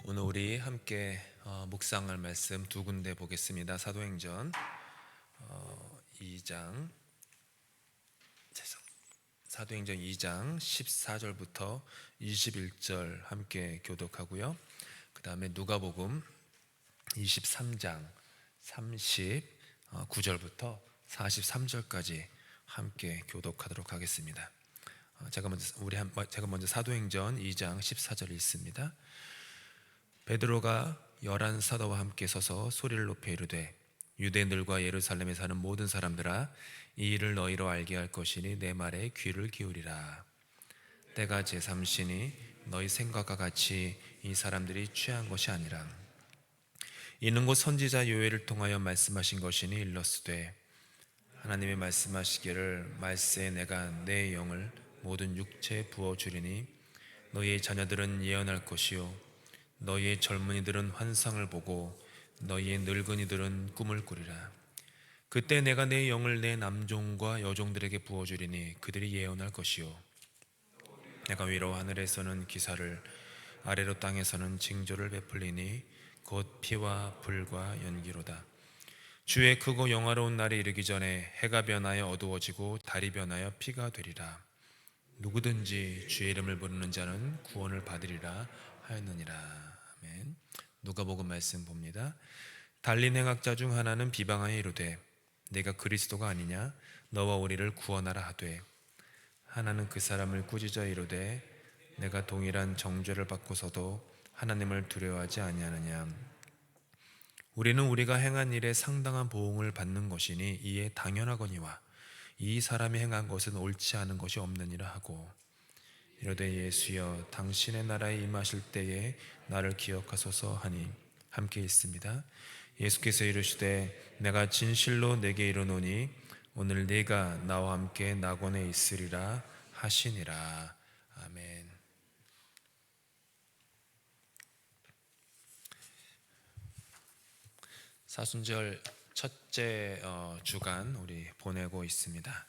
오늘 우리 함께 묵상할 말씀 두 군데 보겠습니다. 사도행전 2장 사도행전 2장 14절부터 21절 함께 교독하고요. 그 다음에 누가복음 23장 39절부터 43절까지 함께 교독하도록 하겠습니다. 제가 먼저 사도행전 2장 14절 읽습니다. 베드로가 11 사도와 함께 서서 소리를 높여 이르되 유대인들과 예루살렘에 사는 모든 사람들아, 이 일을 너희로 알게 할 것이니 내 말에 귀를 기울이라. 때가 제3시니 너희 생각과 같이 이 사람들이 취한 것이 아니라 이는 곧 선지자 요엘을 통하여 말씀하신 것이니 일렀으되 하나님이 말씀하시기를 말세에 내가 내 영을 모든 육체에 부어주리니 너희의 자녀들은 예언할 것이요 너희의 젊은이들은 환상을 보고 너희의 늙은이들은 꿈을 꾸리라. 그때 내가 내 영을 내 남종과 여종들에게 부어주리니 그들이 예언할 것이요 내가 위로 하늘에서는 기사를 아래로 땅에서는 징조를 베풀리니 곧 피와 불과 연기로다. 주의 크고 영화로운 날이 이르기 전에 해가 변하여 어두워지고 달이 변하여 피가 되리라. 누구든지 주의 이름을 부르는 자는 구원을 받으리라 하였느니라. 아멘. 누가복음 말씀 봅니다. 달린 행악자 중 하나는 비방하여 이르되 내가 그리스도가 아니냐 너와 우리를 구원하라 하되 하나는 그 사람을 꾸짖어 이르되 내가 동일한 정죄를 받고서도 하나님을 두려워하지 아니하느냐. 우리는 우리가 행한 일에 상당한 보응을 받는 것이니 이에 당연하거니와 이 사람이 행한 것은 옳지 않은 것이 없느니라 하고 이르되 예수여 당신의 나라에 임하실 때에 나를 기억하소서 하니 함께 있습니다. 예수께서 이르시되 내가 진실로 내게 이르노니 오늘 네가 나와 함께 낙원에 있으리라 하시니라. 아멘. 사순절 첫째 주간 우리 보내고 있습니다.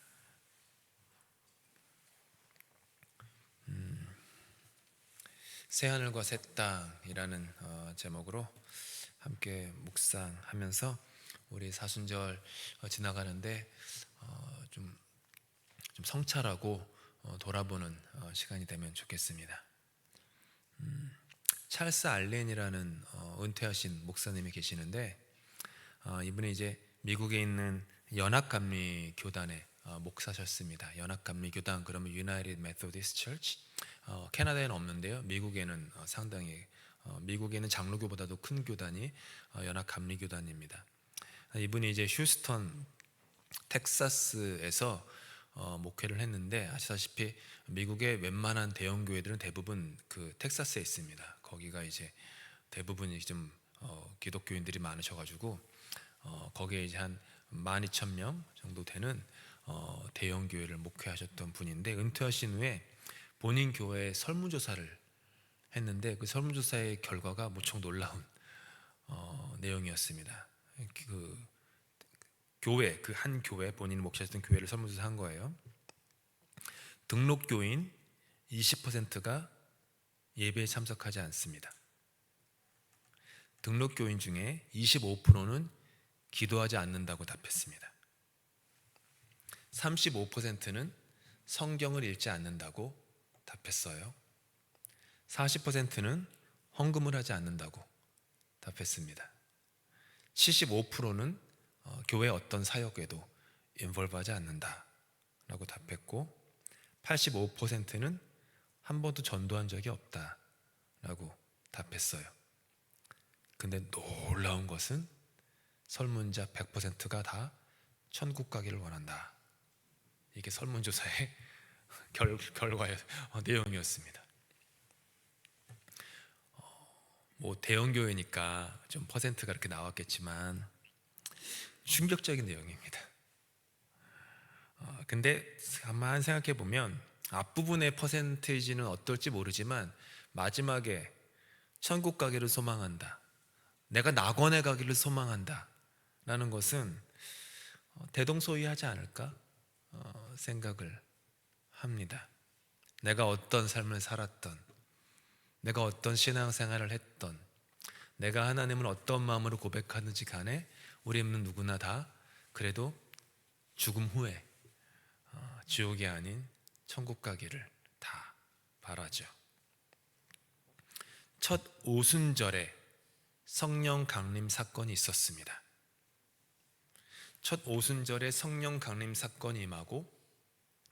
새하늘과 새 땅이라는 제목으로 함께 묵상하면서 우리 사순절 지나가는데 좀 성찰하고 돌아보는 시간이 되면 좋겠습니다. 찰스 알렌이라는 은퇴하신 목사님이 계시는데 이분이 이제 미국에 있는 연합감리 교단의 목사셨습니다. 연합감리 교단 그러면 United Methodist Church, 캐나다에는 없는데요. 미국에는 상당히 미국에는 장로교보다도 큰 교단이 연합감리 교단입니다. 이분이 이제 휴스턴 텍사스에서 목회를 했는데 아시다시피 미국의 웬만한 대형 교회들은 대부분 그 텍사스에 있습니다. 거기가 이제 대부분이 좀 기독교인들이 많으셔가지고 거기에 이제 한 12,000명 정도 되는 대형 교회를 목회하셨던 분인데 은퇴하신 후에 본인 교회에 설문조사를 했는데 그 설문조사의 결과가 무척 놀라운 내용이었습니다. 그 교회, 그 한 교회, 본인이 목회하셨던 교회를 설문조사한 거예요. 등록교인 20%가 예배에 참석하지 않습니다. 등록교인 중에 25%는 기도하지 않는다고 답했습니다. 35%는 성경을 읽지 않는다고 답했어요. 40%는 헌금을 하지 않는다고 답했습니다. 75%는 교회 어떤 사역에도 인볼브하지 않는다라고 답했고 85%는 한 번도 전도한 적이 없다라고 답했어요. 근데 놀라운 것은 설문자 100%가 다 천국 가기를 원한다. 이게 설문조사의 결과의 내용이었습니다. 뭐 대형 교회니까 좀 퍼센트가 이렇게 나왔겠지만 충격적인 내용입니다. 근데 가만 생각해 보면 앞부분의 퍼센테이지는 어떨지 모르지만 마지막에 천국 가기를 소망한다, 내가 낙원에 가기를 소망한다 라는 것은 대동소이하지 않을까 생각을 합니다. 내가 어떤 삶을 살았던, 내가 어떤 신앙생활을 했던, 내가 하나님을 어떤 마음으로 고백하든지 간에 우리는 누구나 다 그래도 죽음 후에 지옥이 아닌 천국 가기를 다 바라죠. 첫 오순절에 성령 강림 사건이 있었습니다. 첫 오순절에 성령 강림 사건이 임하고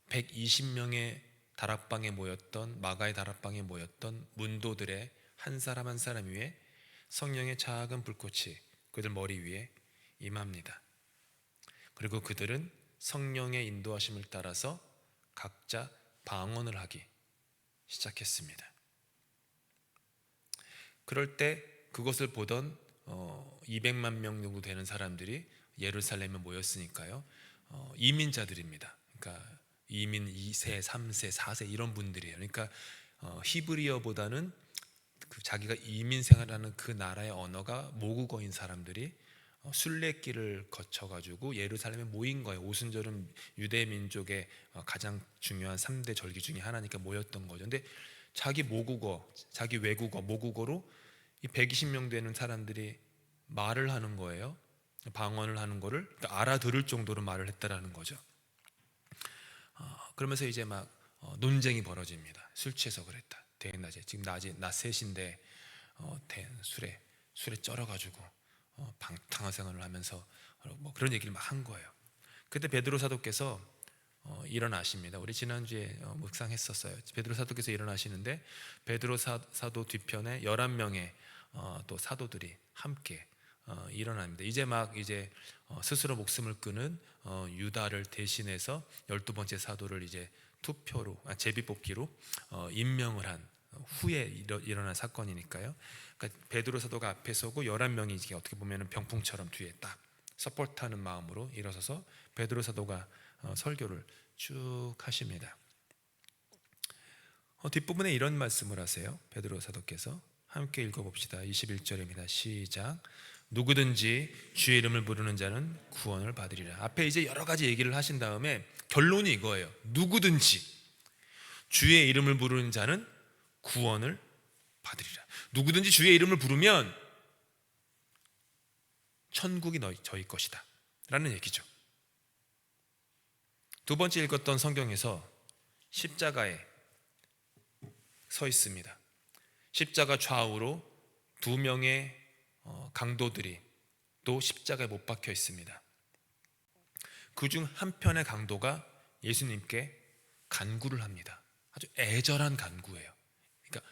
120명의 다락방에 모였던 마가의 다락방에 모였던 문도들의 한 사람 한 사람 위에 성령의 작은 불꽃이 그들 머리 위에 임합니다. 그리고 그들은 성령의 인도하심을 따라서 각자 방언을 하기 시작했습니다. 그럴 때 그것을 보던 200만 명 정도 되는 사람들이 예루살렘에 모였으니까요, 이민자들입니다. 그러니까 이민 2세, 3세, 4세 이런 분들이에요. 그러니까 히브리어보다는 자기가 이민 생활하는 그 나라의 언어가 모국어인 사람들이 순례길을 거쳐가지고 예루살렘에 모인 거예요. 오순절은 유대 민족의 가장 중요한 3대 절기 중에 하나니까 모였던 거죠. 근데 자기 모국어, 자기 외국어, 모국어로 이 120명 되는 사람들이 말을 하는 거예요. 방언을 하는 거를 알아들을 정도로 말을 했다라는 거죠. 그러면서 이제 막 논쟁이 벌어집니다. 술 취해서 그랬다. 대낮에 지금 낮 3시인데 술에 쩔어가지고 방탕한 생활을 하면서 뭐 그런 얘기를 막 한 거예요. 그때 베드로 사도께서 일어나십니다. 우리 지난주에 묵상했었어요. 베드로 사도께서 일어나시는데 베드로 사도 뒤편에 11명의 또 사도들이 함께 일어납니다. 이제 스스로 목숨을 끊은 유다를 대신해서 12번째 사도를 이제 투표로 제비뽑기로 임명을 한 후에 일어난 사건이니까요. 그러니까 베드로 사도가 앞에 서고 11명이 이제 어떻게 보면 병풍처럼 뒤에 딱 서포트하는 마음으로 일어서서 베드로 사도가 설교를 쭉 하십니다. 뒷부분에 이런 말씀을 하세요. 베드로 사도께서 함께 읽어봅시다. 21절입니다. 시작. 누구든지 주의 이름을 부르는 자는 구원을 받으리라. 앞에 이제 여러 가지 얘기를 하신 다음에 결론이 이거예요. 누구든지 주의 이름을 부르는 자는 구원을 받으리라. 누구든지 주의 이름을 부르면 천국이 저희 것이다 라는 얘기죠. 두 번째 읽었던 성경에서 십자가에 서 있습니다. 십자가 좌우로 2명의 강도들이 또 십자가에 못 박혀 있습니다. 그중 한편의 강도가 예수님께 간구를 합니다. 아주 애절한 간구예요. 그러니까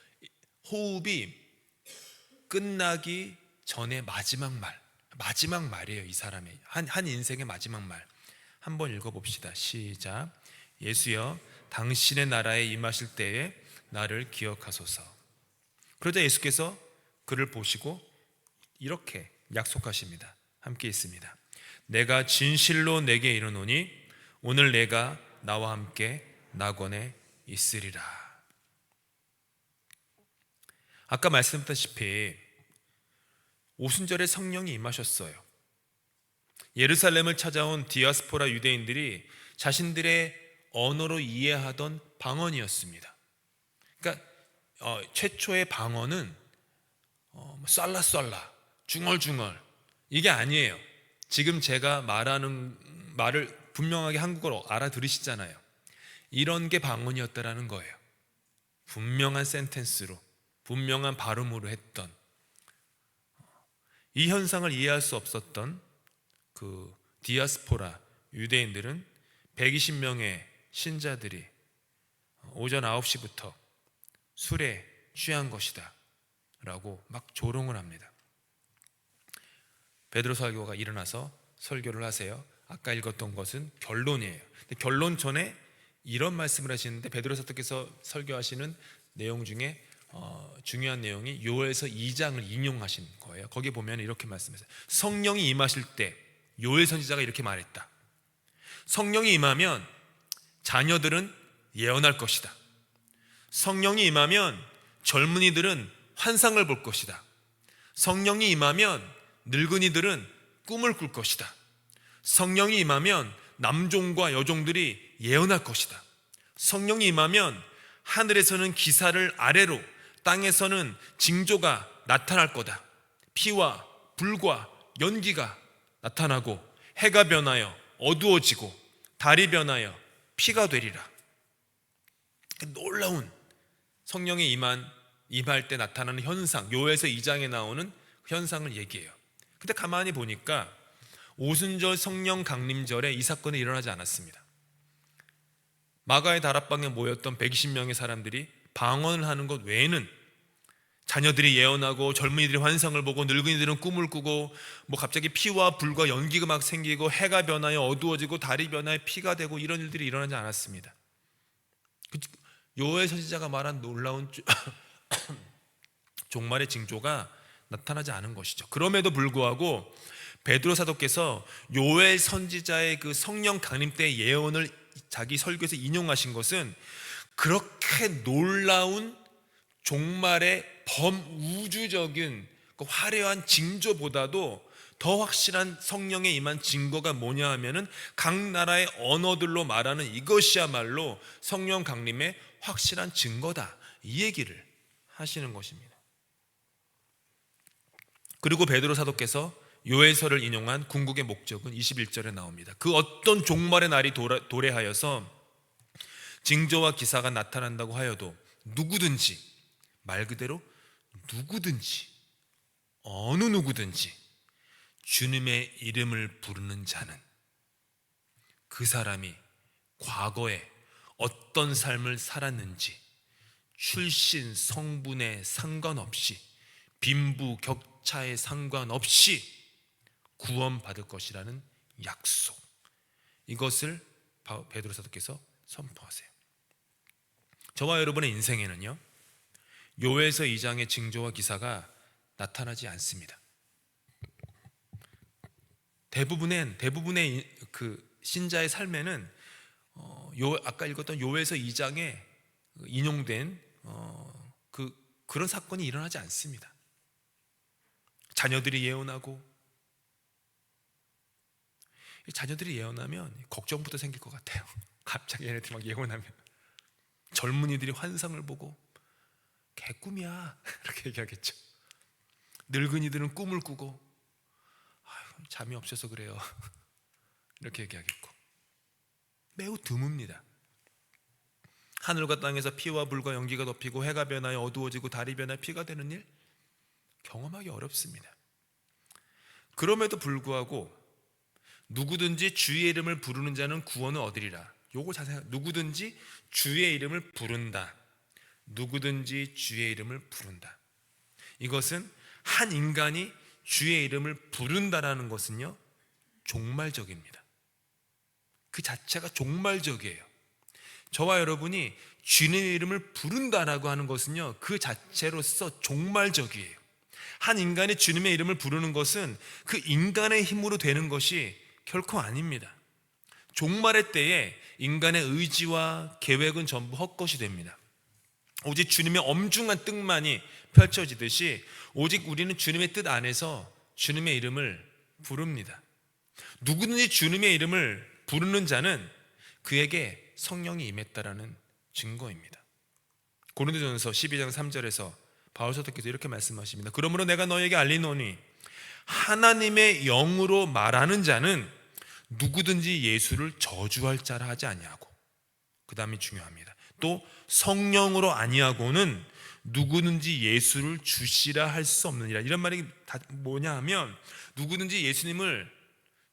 호흡이 끝나기 전에 마지막 말이에요. 이 사람의 한 인생의 마지막 말. 한번 읽어봅시다. 시작. 예수여, 당신의 나라에 임하실 때에 나를 기억하소서. 그러자 예수께서 그를 보시고 이렇게 약속하십니다. 함께 있습니다. 내가 진실로 내게 이르노니 오늘 내가 나와 함께 낙원에 있으리라. 아까 말씀드렸다시피 오순절에 성령이 임하셨어요. 예루살렘을 찾아온 디아스포라 유대인들이 자신들의 언어로 이해하던 방언이었습니다. 그러니까 최초의 방언은 쌀라쌀라, 중얼중얼 이게 아니에요. 지금 제가 말하는 말을 분명하게 한국어로 알아들으시잖아요. 이런 게 방언이었다라는 거예요. 분명한 센텐스로, 분명한 발음으로 했던, 이 현상을 이해할 수 없었던 그 디아스포라 유대인들은 120명의 신자들이 오전 9시부터 술에 취한 것이다 라고 막 조롱을 합니다. 베드로 설교가 일어나서 설교를 하세요. 아까 읽었던 것은 결론이에요. 근데 결론 전에 이런 말씀을 하시는데 베드로 사도께서 설교하시는 내용 중에 중요한 내용이 요엘서 2장을 인용하신 거예요. 거기 보면 이렇게 말씀하세요. 성령이 임하실 때 요엘 선지자가 이렇게 말했다. 성령이 임하면 자녀들은 예언할 것이다. 성령이 임하면 젊은이들은 환상을 볼 것이다. 성령이 임하면 늙은이들은 꿈을 꿀 것이다. 성령이 임하면 남종과 여종들이 예언할 것이다. 성령이 임하면 하늘에서는 기사를 아래로, 땅에서는 징조가 나타날 거다. 피와 불과 연기가 나타나고 해가 변하여 어두워지고 달이 변하여 피가 되리라. 놀라운 성령의 임할 때 나타나는 현상, 요엘서 2장에 나오는 현상을 얘기해요. 근데 가만히 보니까 오순절 성령 강림절에 이 사건이 일어나지 않았습니다. 마가의 다락방에 모였던 120명의 사람들이 방언을 하는 것 외에는 자녀들이 예언하고 젊은이들이 환상을 보고 늙은이들은 꿈을 꾸고 뭐 갑자기 피와 불과 연기가 막 생기고 해가 변하여 어두워지고 달이 변하여 피가 되고 이런 일들이 일어나지 않았습니다. 요엘 선지자가 말한 놀라운 종말의 징조가 나타나지 않은 것이죠. 그럼에도 불구하고 베드로 사도께서 요엘 선지자의 그 성령 강림 때의 예언을 자기 설교에서 인용하신 것은 그렇게 놀라운 종말의 범우주적인 그 화려한 징조보다도 더 확실한 성령의 임한 증거가 뭐냐 하면은 각 나라의 언어들로 말하는 이것이야말로 성령 강림의 확실한 증거다, 이 얘기를 하시는 것입니다. 그리고 베드로 사도께서 요엘서를 인용한 궁극의 목적은 21절에 나옵니다. 그 어떤 종말의 날이 도래하여서 징조와 기사가 나타난다고 하여도 누구든지, 말 그대로 누구든지, 어느 누구든지 주님의 이름을 부르는 자는 그 사람이 과거에 어떤 삶을 살았는지 출신 성분에 상관없이 빈부격차에 상관없이 구원받을 것이라는 약속, 이것을 베드로 사도께서 선포하세요. 저와 여러분의 인생에는요, 요엘서 2장의 징조와 기사가 나타나지 않습니다. 대부분의 그 신자의 삶에는 아까 읽었던 요엘서 2장에 인용된 그런 사건이 일어나지 않습니다. 자녀들이 예언하고, 자녀들이 예언하면 걱정부터 생길 것 같아요. 갑자기 얘네들이 막 예언하면 젊은이들이 환상을 보고 개꿈이야 이렇게 얘기하겠죠. 늙은이들은 꿈을 꾸고 잠이 없어서 그래요 이렇게 얘기하겠고, 매우 드뭅니다. 하늘과 땅에서 피와 불과 연기가 덮이고 해가 변하여 어두워지고 달이 변하여 피가 되는 일 경험하기 어렵습니다. 그럼에도 불구하고 누구든지 주의 이름을 부르는 자는 구원을 얻으리라. 요거 자세히, 누구든지 주의 이름을 부른다, 누구든지 주의 이름을 부른다. 이것은 한 인간이 주의 이름을 부른다라는 것은요, 종말적입니다. 그 자체가 종말적이에요. 저와 여러분이 주님의 이름을 부른다라고 하는 것은요, 그 자체로서 종말적이에요. 한 인간이 주님의 이름을 부르는 것은 그 인간의 힘으로 되는 것이 결코 아닙니다. 종말의 때에 인간의 의지와 계획은 전부 헛것이 됩니다. 오직 주님의 엄중한 뜻만이 펼쳐지듯이 오직 우리는 주님의 뜻 안에서 주님의 이름을 부릅니다. 누구든지 주님의 이름을 부르는 자는 그에게 성령이 임했다라는 증거입니다. 고린도전서 12장 3절에서 바울 사도께서 이렇게 말씀하십니다. 그러므로 내가 너에게 알리노니 하나님의 영으로 말하는 자는 누구든지 예수를 저주할 자라 하지 아니하고, 그 다음이 중요합니다. 또 성령으로 아니하고는 누구든지 예수를 주시라 할 수 없느니라. 이런 말이 다 뭐냐 하면, 누구든지 예수님을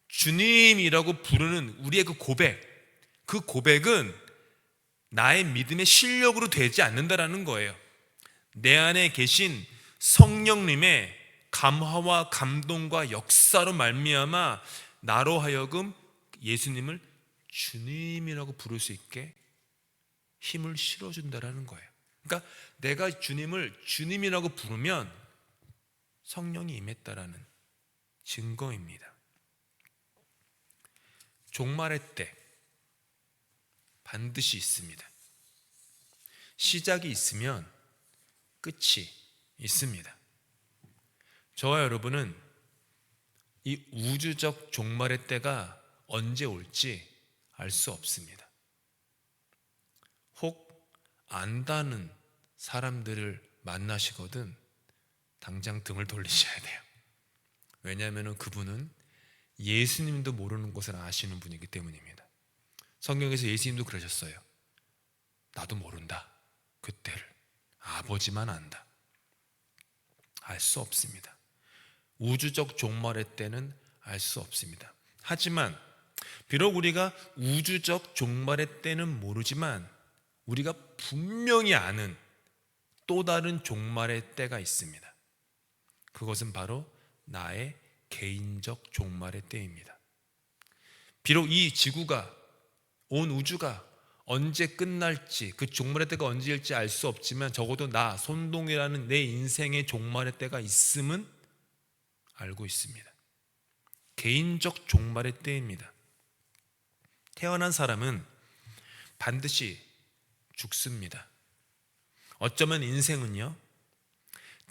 주님이라고 부르는 우리의 그 고백은 나의 믿음의 실력으로 되지 않는다라는 거예요. 내 안에 계신 성령님의 감화와 감동과 역사로 말미암아 나로 하여금 예수님을 주님이라고 부를 수 있게 힘을 실어준다라는 거예요. 그러니까 내가 주님을 주님이라고 부르면 성령이 임했다라는 증거입니다. 종말의 때 반드시 있습니다. 시작이 있으면 끝이 있습니다. 저와 여러분은 이 우주적 종말의 때가 언제 올지 알 수 없습니다. 혹 안다는 사람들을 만나시거든 당장 등을 돌리셔야 돼요. 왜냐하면 그분은 예수님도 모르는 것을 아시는 분이기 때문입니다. 성경에서 예수님도 그러셨어요. 나도 모른다. 그때를 아버지만 안다. 알 수 없습니다. 우주적 종말의 때는 알 수 없습니다. 하지만 비록 우리가 우주적 종말의 때는 모르지만 우리가 분명히 아는 또 다른 종말의 때가 있습니다. 그것은 바로 나의 개인적 종말의 때입니다. 비록 이 지구가, 온 우주가 언제 끝날지, 그 종말의 때가 언제일지 알 수 없지만 적어도 나 손동이라는 내 인생의 종말의 때가 있음은 알고 있습니다. 개인적 종말의 때입니다. 태어난 사람은 반드시 죽습니다. 어쩌면 인생은요,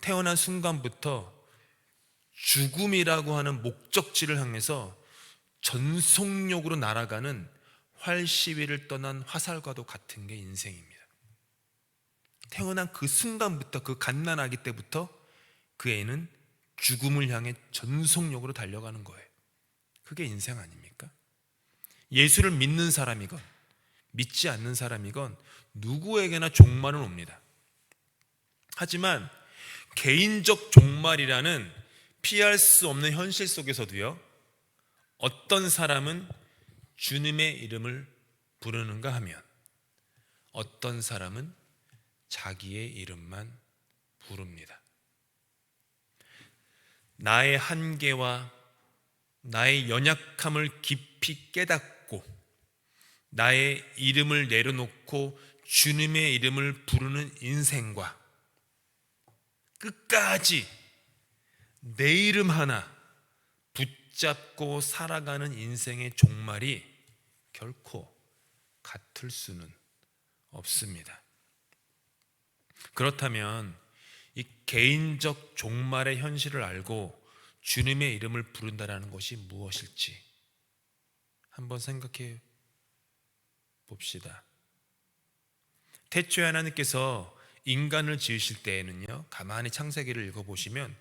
태어난 순간부터 죽음이라고 하는 목적지를 향해서 전속력으로 날아가는 활시위를 떠난 화살과도 같은 게 인생입니다. 태어난 그 순간부터, 그 갓난아기 때부터 그 애는 죽음을 향해 전속력으로 달려가는 거예요. 그게 인생 아닙니까? 예수를 믿는 사람이건 믿지 않는 사람이건 누구에게나 종말은 옵니다. 하지만 개인적 종말이라는 피할 수 없는 현실 속에서도요, 어떤 사람은 주님의 이름을 부르는가 하면 어떤 사람은 자기의 이름만 부릅니다. 나의 한계와 나의 연약함을 깊이 깨닫고 나의 이름을 내려놓고 주님의 이름을 부르는 인생과 끝까지 내 이름 하나 붙잡고 살아가는 인생의 종말이 결코 같을 수는 없습니다. 그렇다면 이 개인적 종말의 현실을 알고 주님의 이름을 부른다는 것이 무엇일지 한번 생각해 봅시다. 태초에 하나님께서 인간을 지으실 때에는요, 가만히 창세기를 읽어보시면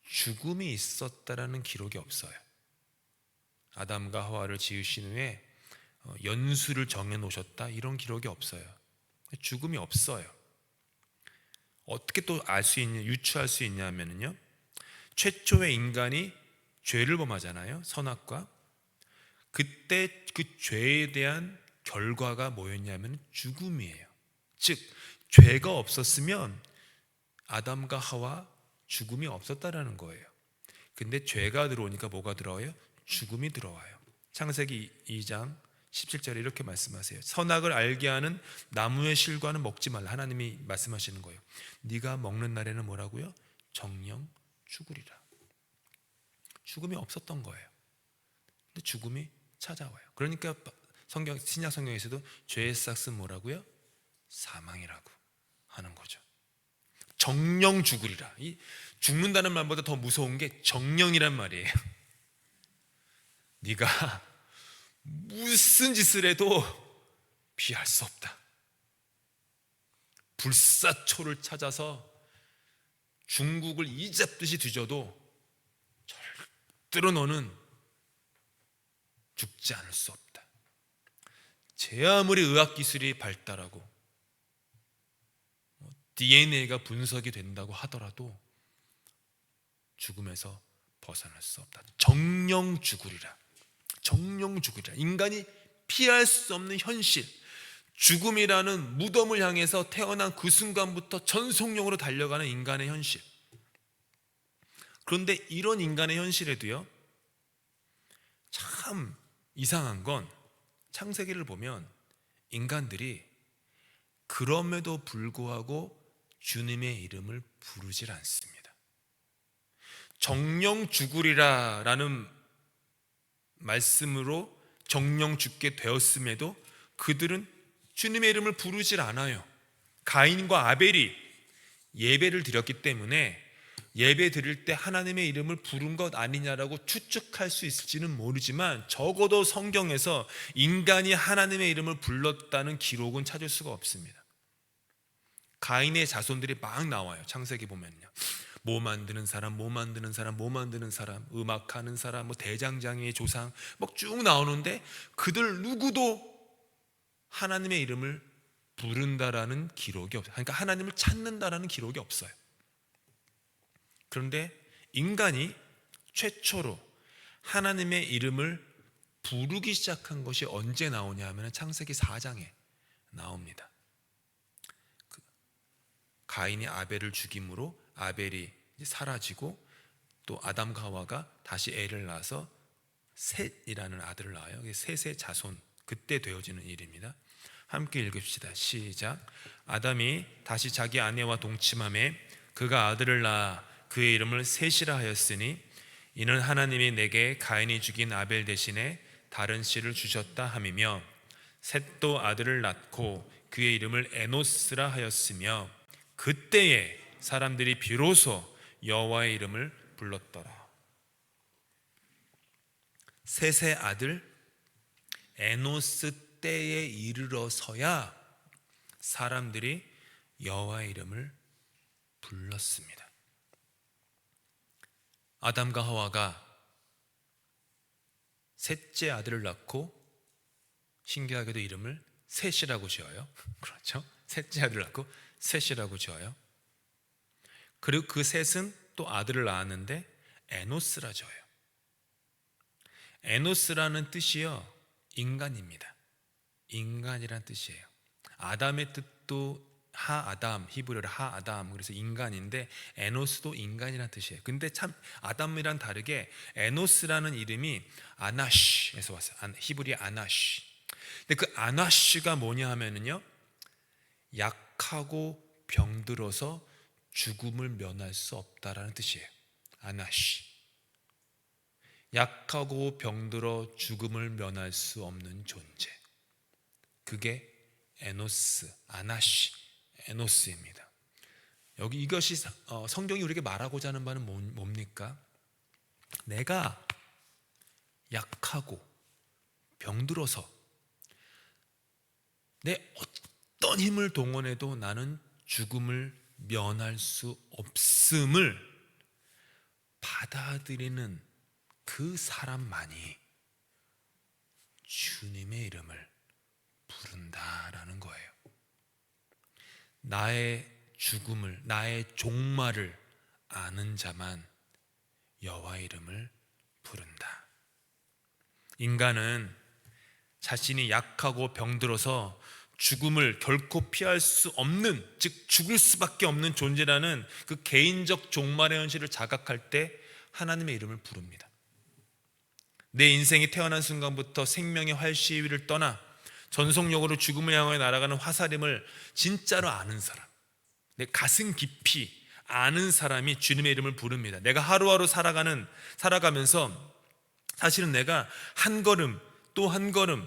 죽음이 있었다라는 기록이 없어요. 아담과 하와를 지으신 후에 연수를 정해놓으셨다, 이런 기록이 없어요. 죽음이 없어요. 어떻게 또 알 수 있냐, 유추할 수 있냐면요, 최초의 인간이 죄를 범하잖아요. 선악과. 그때 그 죄에 대한 결과가 뭐였냐면 죽음이에요. 즉 죄가 없었으면 아담과 하와 죽음이 없었다라는 거예요. 근데 죄가 들어오니까 뭐가 들어와요? 죽음이 들어와요. 창세기 2장 17절에 이렇게 말씀하세요. 선악을 알게 하는 나무의 실과는 먹지 말라. 하나님이 말씀하시는 거예요. 네가 먹는 날에는 뭐라고요? 정령 죽으리라. 죽음이 없었던 거예요. 근데 죽음이 찾아와요. 그러니까 신약 성경에서도 죄의 싹은 뭐라고요? 사망이라고 하는 거죠. 정령 죽으리라. 이 죽는다는 말보다 더 무서운 게 정령이란 말이에요. 네가 무슨 짓을 해도 피할 수 없다. 불사초를 찾아서 중국을 이잡듯이 뒤져도 절대로 너는 죽지 않을 수 없다. 제 아무리 의학기술이 발달하고 DNA가 분석이 된다고 하더라도 죽음에서 벗어날 수 없다. 정령 죽으리라. 정령 죽으리라. 인간이 피할 수 없는 현실, 죽음이라는 무덤을 향해서 태어난 그 순간부터 전속력으로 달려가는 인간의 현실. 그런데 이런 인간의 현실에도요, 참 이상한 건 창세기를 보면 인간들이 그럼에도 불구하고 주님의 이름을 부르질 않습니다. 정령 죽으리라 라는 말씀으로 정령 죽게 되었음에도 그들은 주님의 이름을 부르질 않아요. 가인과 아벨이 예배를 드렸기 때문에 예배 드릴 때 하나님의 이름을 부른 것 아니냐라고 추측할 수 있을지는 모르지만 적어도 성경에서 인간이 하나님의 이름을 불렀다는 기록은 찾을 수가 없습니다. 가인의 자손들이 막 나와요. 창세기 보면요. 뭐 만드는 사람, 뭐 만드는 사람, 뭐 만드는 사람, 음악하는 사람, 뭐 대장장이의 조상 막 쭉 나오는데 그들 누구도 하나님의 이름을 부른다라는 기록이 없어요. 그러니까 하나님을 찾는다라는 기록이 없어요. 그런데 인간이 최초로 하나님의 이름을 부르기 시작한 것이 언제 나오냐 하면 창세기 4장에 나옵니다. 가인이 아벨을 죽임으로 아벨이 사라지고 또 아담과 하와가 다시 애를 낳아서 셋이라는 아들을 낳아요. 셋의 자손, 그때 되어지는 일입니다. 함께 읽읍시다. 시작. 아담이 다시 자기 아내와 동침함에 그가 아들을 낳아 그의 이름을 셋이라 하였으니 이는 하나님이 내게 가인이 죽인 아벨 대신에 다른 씨를 주셨다 함이며, 셋도 아들을 낳고 그의 이름을 에노스라 하였으며 그때에 사람들이 비로소 여호와의 이름을 불렀더라. 셋의 아들 에노스 때에 이르러서야 사람들이 여호와의 이름을 불렀습니다. 아담과 하와가 셋째 아들을 낳고 신기하게도 이름을 셋이라고 지어요. 그렇죠? 셋째 아들을 낳고 셋이라고 지어요. 그리고 그 셋은 또 아들을 낳았는데 에노스라 지어요. 에노스라는 뜻이요, 인간입니다. 인간이란 뜻이에요. 아담의 뜻도 하아담, 히브리어로 하아담, 그래서 인간인데 에노스도 인간이란 뜻이에요. 근데 참 아담이랑 다르게 에노스라는 이름이 아나시에서 왔어요. 히브리 아나시. 근데 그 아나시가 뭐냐 하면은요, 약하고 병들어서 죽음을 면할 수 없다라는 뜻이에요. 아나시. 약하고 병들어 죽음을 면할 수 없는 존재. 그게 에노스, 아나시, 에노스입니다. 여기 이것이 성경이 우리에게 말하고자 하는 바는 뭡니까? 내가 약하고 병들어서 내 어떤 힘을 동원해도 나는 죽음을 면할 수 없음을 받아들이는 그 사람만이 주님의 이름을 부른다라는 거예요. 나의 죽음을, 나의 종말을 아는 자만 여호와의 이름을 부른다. 인간은 자신이 약하고 병들어서 죽음을 결코 피할 수 없는, 즉 죽을 수밖에 없는 존재라는 그 개인적 종말의 현실을 자각할 때 하나님의 이름을 부릅니다. 내 인생이 태어난 순간부터 생명의 활시위를 떠나 전속력으로 죽음을 향해 날아가는 화살임을 진짜로 아는 사람, 내 가슴 깊이 아는 사람이 주님의 이름을 부릅니다. 내가 하루하루 살아가면서 사실은 내가 한 걸음 또 한 걸음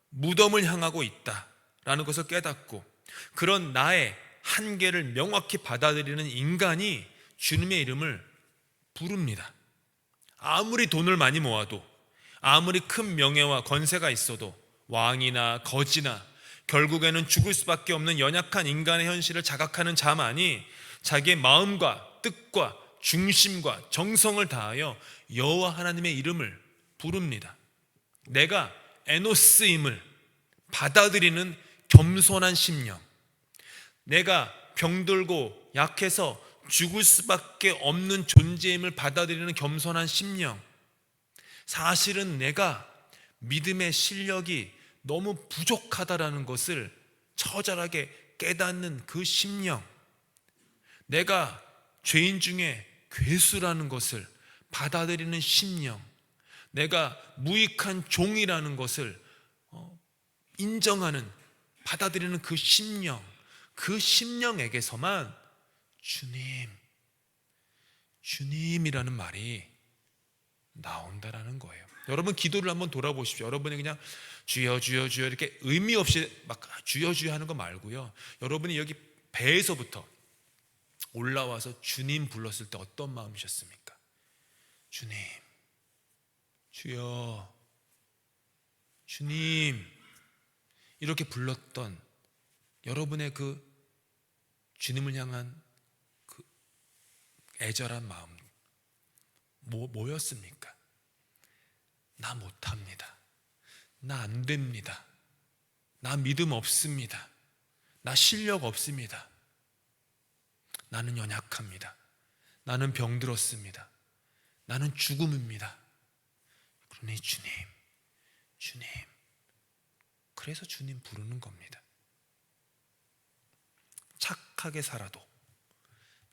무덤을 향하고 있다라는 것을 깨닫고, 그런 나의 한계를 명확히 받아들이는 인간이 주님의 이름을 부릅니다. 아무리 돈을 많이 모아도, 아무리 큰 명예와 권세가 있어도, 왕이나 거지나 결국에는 죽을 수밖에 없는 연약한 인간의 현실을 자각하는 자만이 자기의 마음과 뜻과 중심과 정성을 다하여 여호와 하나님의 이름을 부릅니다. 내가 에노스임을 받아들이는 겸손한 심령, 내가 병들고 약해서 죽을 수밖에 없는 존재임을 받아들이는 겸손한 심령, 사실은 내가 믿음의 실력이 너무 부족하다라는 것을 처절하게 깨닫는 그 심령, 내가 죄인 중에 괴수라는 것을 받아들이는 심령, 내가 무익한 종이라는 것을 인정하는, 받아들이는 그 심령, 그 심령에게서만 주님이라는 말이 나온다라는 거예요. 여러분 기도를 한번 돌아보십시오. 여러분이 그냥 주여 주여 주여 이렇게 의미 없이 막 주여 주여 하는 거 말고요, 여러분이 여기 배에서부터 올라와서 주님 불렀을 때 어떤 마음이셨습니까? 주님, 주여, 주님 이렇게 불렀던 여러분의 그 주님을 향한 그 애절한 마음 뭐였습니까? 나 못합니다. 나 안 됩니다. 나 믿음 없습니다. 나 실력 없습니다. 나는 연약합니다. 나는 병들었습니다. 나는 죽음입니다. 그러니 주님, 그래서 주님 부르는 겁니다. 착하게 살아도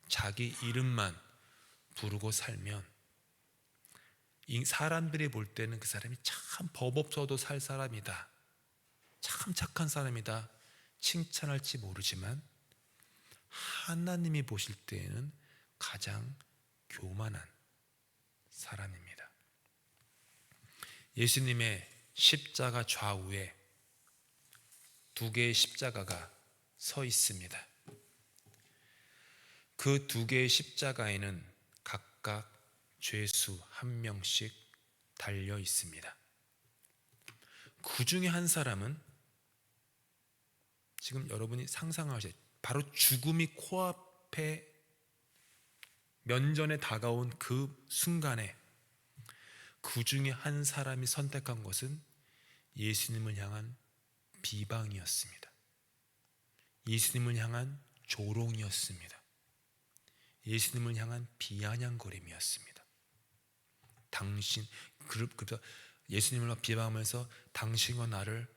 자기 이름만 부르고 살면 사람들이 볼 때는 그 사람이 참 법 없어도 살 사람이다, 참 착한 사람이다 칭찬할지 모르지만, 하나님이 보실 때에는 가장 교만한 사람입니다. 예수님의 십자가 좌우에 두 개의 십자가가 서 있습니다. 그 두 개의 십자가에는 각각 죄수 한 명씩 달려 있습니다. 그 중에 한 사람은 지금 여러분이 상상하세요. 바로 죽음이 코앞에 면전에 다가온 그 순간에 그 중에 한 사람이 선택한 것은 예수님을 향한 비방이었습니다. 예수님을 향한 조롱이었습니다. 예수님을 향한 비아냥거림이었습니다. 그래서 예수님을 비방하면서 당신과 나를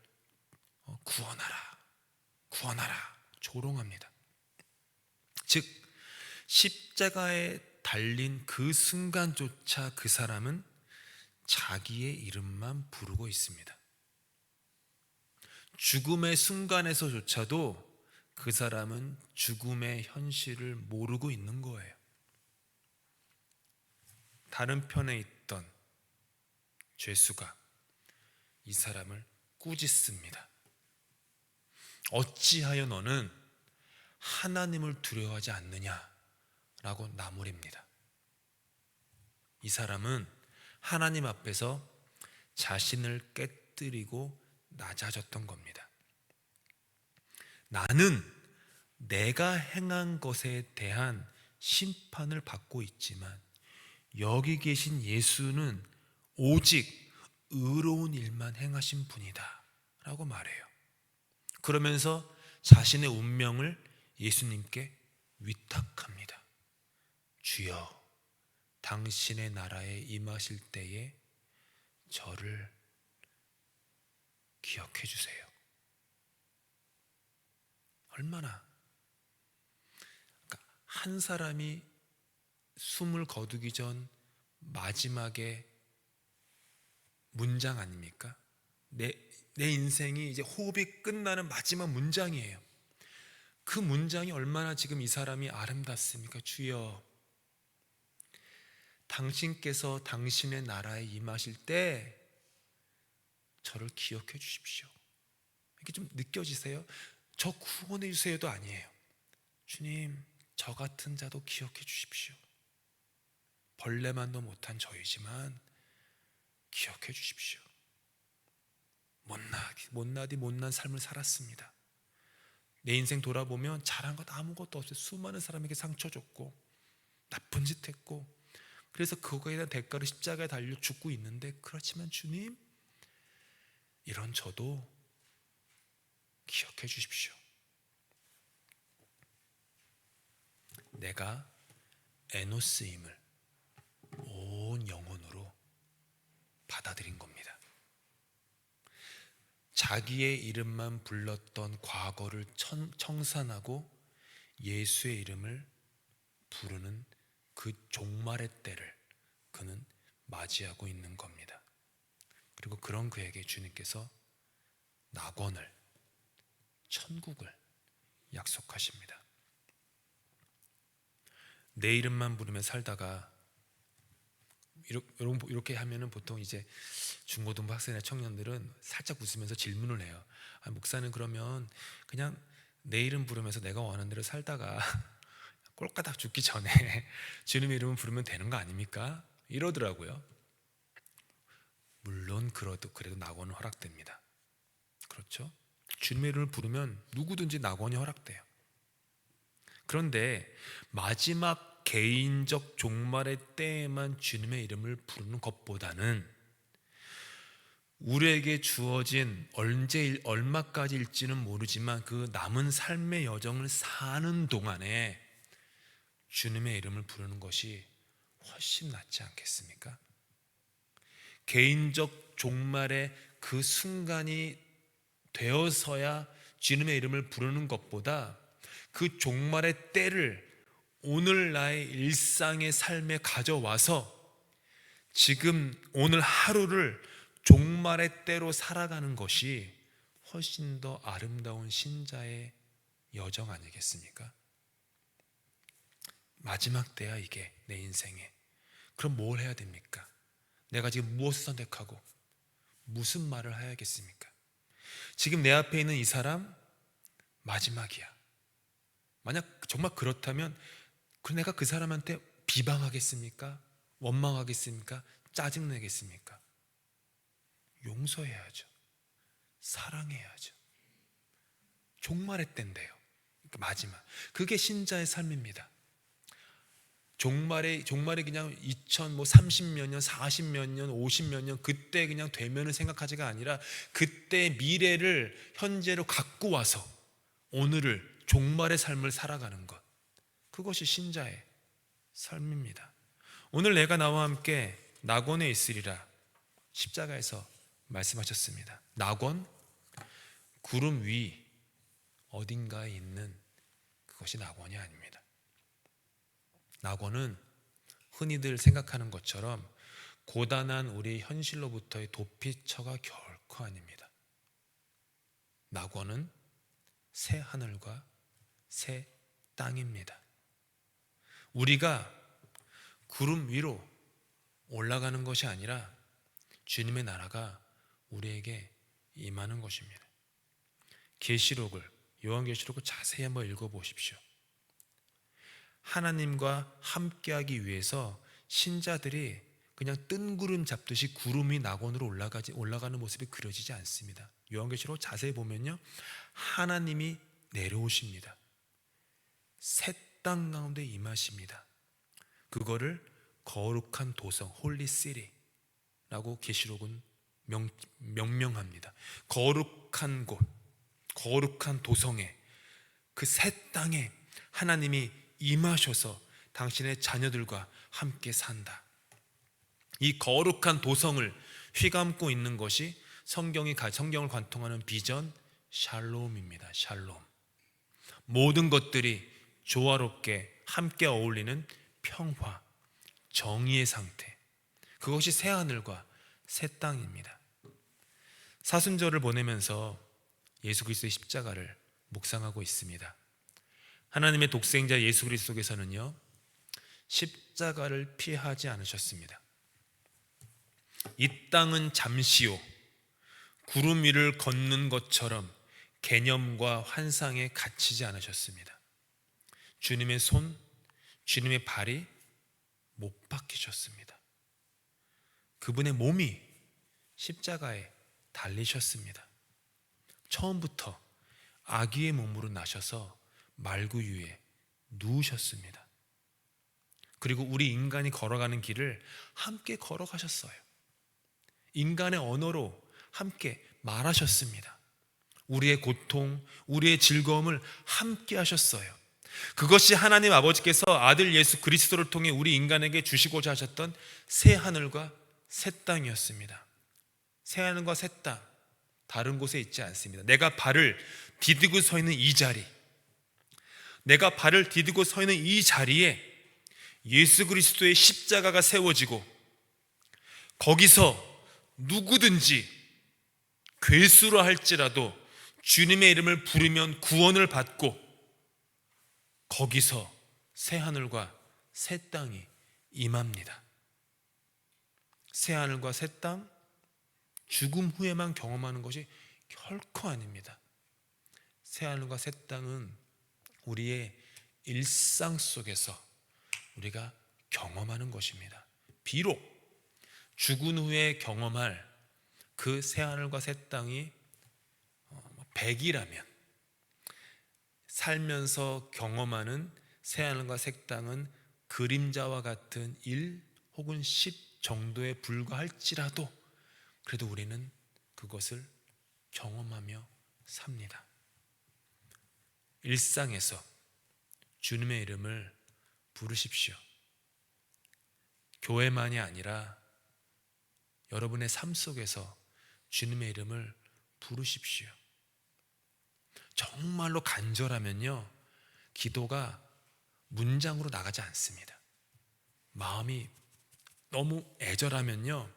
구원하라 조롱합니다. 즉 십자가에 달린 그 순간조차 그 사람은 자기의 이름만 부르고 있습니다. 죽음의 순간에서조차도 그 사람은 죽음의 현실을 모르고 있는 거예요. 다른 편에 있던 죄수가 이 사람을 꾸짖습니다. 어찌하여 너는 하나님을 두려워하지 않느냐라고 나무립니다. 이 사람은 하나님 앞에서 자신을 깨뜨리고 낮아졌던 겁니다. 나는 내가 행한 것에 대한 심판을 받고 있지만 여기 계신 예수는 오직 의로운 일만 행하신 분이다 라고 말해요. 그러면서 자신의 운명을 예수님께 위탁합니다. 주여, 당신의 나라에 임하실 때에 저를 기억해 주세요. 얼마나 한 사람이 숨을 거두기 전 마지막에 문장 아닙니까? 내 인생이 이제 호흡이 끝나는 마지막 문장이에요. 그 문장이 얼마나 지금 이 사람이 아름답습니까? 주여, 당신께서 당신의 나라에 임하실 때 저를 기억해 주십시오. 이렇게 좀 느껴지세요? 저 구원해 주세요도 아니에요. 주님, 저 같은 자도 기억해 주십시오. 벌레만도 못한 저이지만 기억해 주십시오. 못나디 못난 삶을 살았습니다. 내 인생 돌아보면 잘한 것 아무것도 없어요. 수많은 사람에게 상처 줬고 나쁜 짓 했고, 그래서 그거에 대한 대가로 십자가에 달려 죽고 있는데, 그렇지만 주님, 이런 저도 기억해 주십시오. 내가 에노스임을 온 영혼으로 받아들인 겁니다. 자기의 이름만 불렀던 과거를 청산하고 예수의 이름을 부르는 그 종말의 때를 그는 맞이하고 있는 겁니다. 그리고 그런 그에게 주님께서 낙원을, 천국을 약속하십니다. 내 이름만 부르며 살다가 이렇게 하면은 보통 이제 중고등부 학생이나 청년들은 살짝 웃으면서 질문을 해요. 목사는 그러면 그냥 내 이름 부르면서 내가 원하는 대로 살다가 꼴까닥 죽기 전에 주님의 이름을 부르면 되는 거 아닙니까? 이러더라고요. 물론 그래도 낙원은 허락됩니다. 그렇죠? 주님의 이름을 부르면 누구든지 낙원이 허락돼요. 그런데 마지막 개인적 종말의 때에만 주님의 이름을 부르는 것보다는 우리에게 주어진 얼마까지일지는 모르지만 그 남은 삶의 여정을 사는 동안에 주님의 이름을 부르는 것이 훨씬 낫지 않겠습니까? 개인적 종말의 그 순간이 되어서야 주님의 이름을 부르는 것보다 그 종말의 때를 오늘 나의 일상의 삶에 가져와서 지금 오늘 하루를 종말의 때로 살아가는 것이 훨씬 더 아름다운 신자의 여정 아니겠습니까? 마지막 때야 이게 내 인생에. 그럼 뭘 해야 됩니까? 내가 지금 무엇을 선택하고 무슨 말을 해야겠습니까? 지금 내 앞에 있는 이 사람 마지막이야. 만약 정말 그렇다면 내가 그 사람한테 비방하겠습니까? 원망하겠습니까? 짜증내겠습니까? 용서해야죠. 사랑해야죠. 종말의 때인데요. 마지막. 그게 신자의 삶입니다. 종말이 그냥 30몇 년, 40몇 년, 50몇 년 그때 그냥 되면은 생각하지가 아니라 그때 미래를 현재로 갖고 와서 오늘을 종말의 삶을 살아가는 것. 그것이 신자의 삶입니다. 오늘 내가 나와 함께 낙원에 있으리라 십자가에서 말씀하셨습니다. 낙원, 구름 위 어딘가에 있는 그것이 낙원이 아닙니다. 낙원은 흔히들 생각하는 것처럼 고단한 우리 현실로부터의 도피처가 결코 아닙니다. 낙원은 새 하늘과 새 땅입니다. 우리가 구름 위로 올라가는 것이 아니라 주님의 나라가 우리에게 임하는 것입니다. 요한계시록을 자세히 한번 읽어보십시오. 하나님과 함께하기 위해서 신자들이 그냥 뜬구름 잡듯이 구름이 낙원으로 올라가는 모습이 그려지지 않습니다. 요한계시록 자세히 보면요, 하나님이 내려오십니다. 새 땅 가운데 임하십니다. 그거를 거룩한 도성, 홀리 시티라고 계시록은 명명합니다. 거룩한 곳, 거룩한 도성에, 그 새 땅에 하나님이 임하셔서 당신의 자녀들과 함께 산다. 이 거룩한 도성을 휘감고 있는 것이 성경을 관통하는 비전 샬롬입니다. 샬롬. 모든 것들이 조화롭게 함께 어울리는 평화, 정의의 상태. 그것이 새 하늘과 새 땅입니다. 사순절을 보내면서 예수 그리스도의 십자가를 묵상하고 있습니다. 하나님의 독생자 예수 그리스도께서는요, 십자가를 피하지 않으셨습니다. 이 땅은 잠시요, 구름 위를 걷는 것처럼 개념과 환상에 갇히지 않으셨습니다. 주님의 손, 주님의 발이 못 박히셨습니다. 그분의 몸이 십자가에 달리셨습니다. 처음부터 아기의 몸으로 나셔서 말구유에 누우셨습니다. 그리고 우리 인간이 걸어가는 길을 함께 걸어가셨어요. 인간의 언어로 함께 말하셨습니다. 우리의 고통, 우리의 즐거움을 함께 하셨어요. 그것이 하나님 아버지께서 아들 예수 그리스도를 통해 우리 인간에게 주시고자 하셨던 새 하늘과 새 땅이었습니다. 새 하늘과 새 땅, 다른 곳에 있지 않습니다. 내가 발을 디디고 서 있는 이 자리, 내가 발을 디디고 서 있는 이 자리에 예수 그리스도의 십자가가 세워지고 거기서 누구든지 괴수로 할지라도 주님의 이름을 부르면 구원을 받고 거기서 새 하늘과 새 땅이 임합니다. 새 하늘과 새 땅, 죽음 후에만 경험하는 것이 결코 아닙니다. 새 하늘과 새 땅은 우리의 일상 속에서 우리가 경험하는 것입니다. 비록 죽은 후에 경험할 그 새 하늘과 새 땅이 100이라면 살면서 경험하는 새 하늘과 새 땅은 그림자와 같은 1 혹은 10 정도에 불과할지라도 그래도 우리는 그것을 경험하며 삽니다. 일상에서 주님의 이름을 부르십시오. 교회만이 아니라 여러분의 삶 속에서 주님의 이름을 부르십시오. 정말로 간절하면요, 기도가 문장으로 나가지 않습니다. 마음이 너무 애절하면요,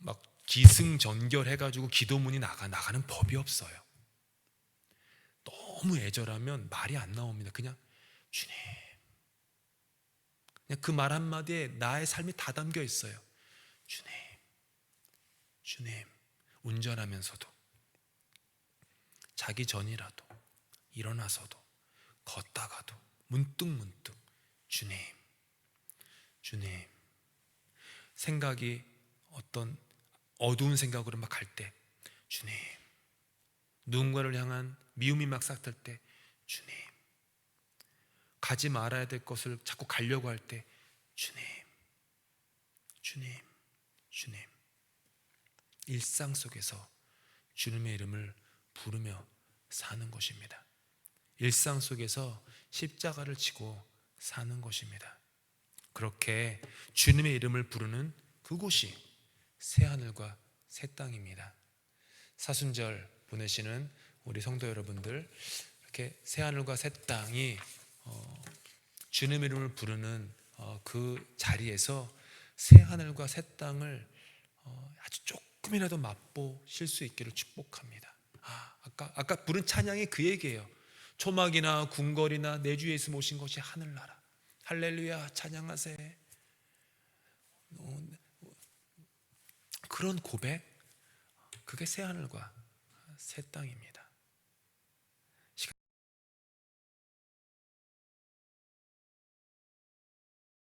막 기승전결해가지고 기도문이 나가는 법이 없어요. 너무 애절하면 말이 안 나옵니다. 그냥 주님, 그냥 그 말 한마디에 나의 삶이 다 담겨 있어요. 주님, 주님. 운전하면서도, 자기 전이라도, 일어나서도, 걷다가도 문득 주님, 주님. 생각이 어떤 어두운 생각으로 막 갈 때 주님, 누군가를 향한 미움이 막 싹틀 때 주님, 가지 말아야 될 것을 자꾸 가려고 할 때 주님, 주님, 주님. 일상 속에서 주님의 이름을 부르며 사는 것입니다. 일상 속에서 십자가를 지고 사는 것입니다. 그렇게 주님의 이름을 부르는 그곳이 새하늘과 새 땅입니다. 사순절 보내시는 우리 성도 여러분들, 이렇게 새하늘과 새 땅이 주님의 이름을 부르는 그 자리에서 새하늘과 새 땅을 아주 조금이라도 맛보실 수 있기를 축복합니다. 아까 부른 찬양이 그 얘기예요. 초막이나 궁궐이나 내 주 예수 모신 것이 하늘나라. 할렐루야, 찬양하세. 그런 고백, 그게 새하늘과 새 땅입니다.